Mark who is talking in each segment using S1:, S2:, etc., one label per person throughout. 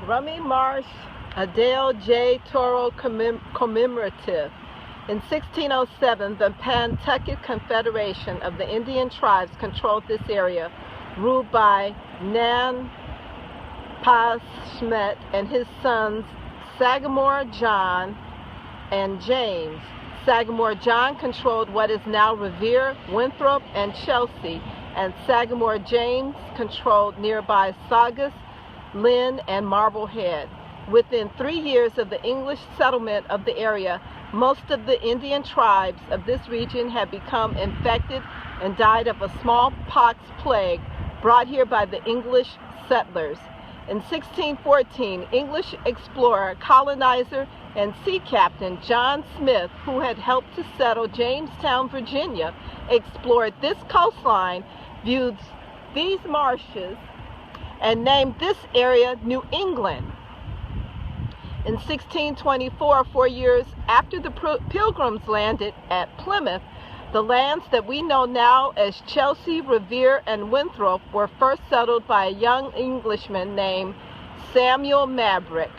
S1: Rumney Marsh Adele J. Toro Commemorative. In 1607, the Pentucket Confederation of the Indian tribes controlled this area, ruled by Nan Pasmet and his sons Sagamore John and James. Sagamore John controlled what is now Revere, Winthrop, and Chelsea, and Sagamore James controlled nearby Saugus, Lynn, and Marblehead. Within 3 years of the English settlement of the area, most of the Indian tribes of this region had become infected and died of a smallpox plague brought here by the English settlers. In 1614, English explorer, colonizer, and sea captain John Smith, who had helped to settle Jamestown, Virginia, explored this coastline, viewed these marshes, and named this area New England. In 1624, 4 years after the Pilgrims landed at Plymouth, the lands that we know now as Chelsea, Revere, and Winthrop were first settled by a young Englishman named Samuel Maverick.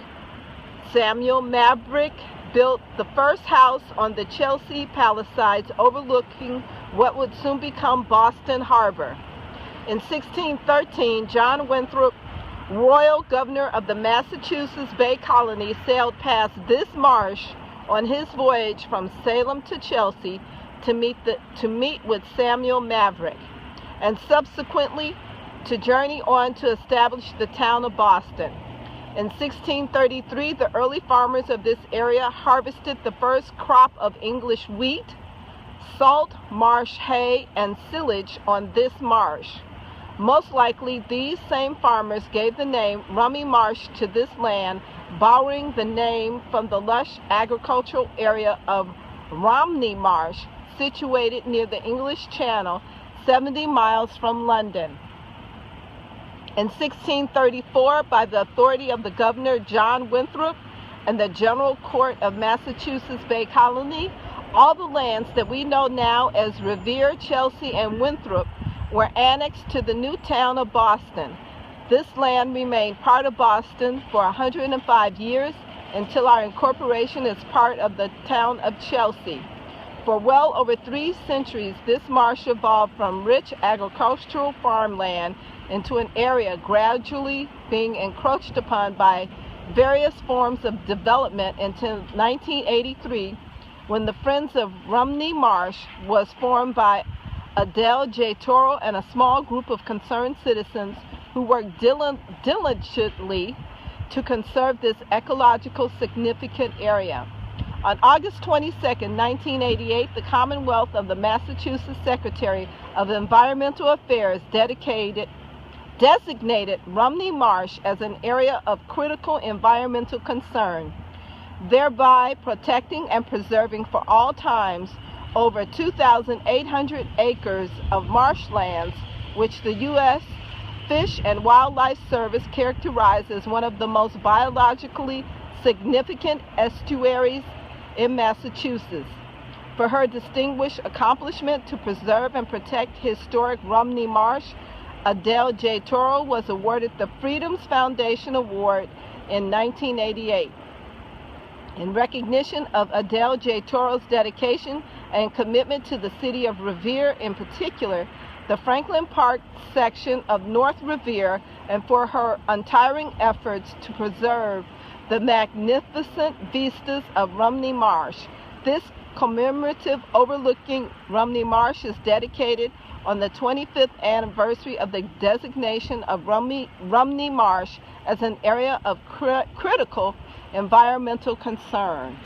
S1: Samuel Maverick built the first house on the Chelsea Palisades overlooking what would soon become Boston Harbor. In 1613, John Winthrop, Royal Governor of the Massachusetts Bay Colony, sailed past this marsh on his voyage from Salem to Chelsea to meet with Samuel Maverick, and subsequently to journey on to establish the town of Boston. In 1633, the early farmers of this area harvested the first crop of English wheat, salt, marsh hay, and silage on this marsh. Most likely, these same farmers gave the name Rumney Marsh to this land, borrowing the name from the lush agricultural area of Rumney Marsh, situated near the English Channel, 70 miles from London. In 1634, by the authority of the Governor John Winthrop and the General Court of Massachusetts Bay Colony, all the lands that we know now as Revere, Chelsea, and Winthrop were annexed to the new town of Boston. This land remained part of Boston for 105 years until our incorporation as part of the town of Chelsea. For well over 3 centuries, this marsh evolved from rich agricultural farmland into an area gradually being encroached upon by various forms of development until 1983, when the Friends of Rumney Marsh was formed by Adele J. Toro and a small group of concerned citizens who worked diligently to conserve this ecological significant area. On August 22, 1988, the Commonwealth of the Massachusetts Secretary of Environmental Affairs designated Rumney Marsh as an area of critical environmental concern, thereby protecting and preserving for all times over 2,800 acres of marshlands, which the U.S. Fish and Wildlife Service characterized as one of the most biologically significant estuaries in Massachusetts. For her distinguished accomplishment to preserve and protect historic Rumney Marsh, Adele J. Toro was awarded the Freedoms Foundation Award in 1988. In recognition of Adele J. Toro's dedication and commitment to the city of Revere in particular, the Franklin Park section of North Revere, and for her untiring efforts to preserve the magnificent vistas of Rumney Marsh. This commemorative overlooking Rumney Marsh is dedicated on the 25th anniversary of the designation of Rumney Marsh as an area of critical environmental concern.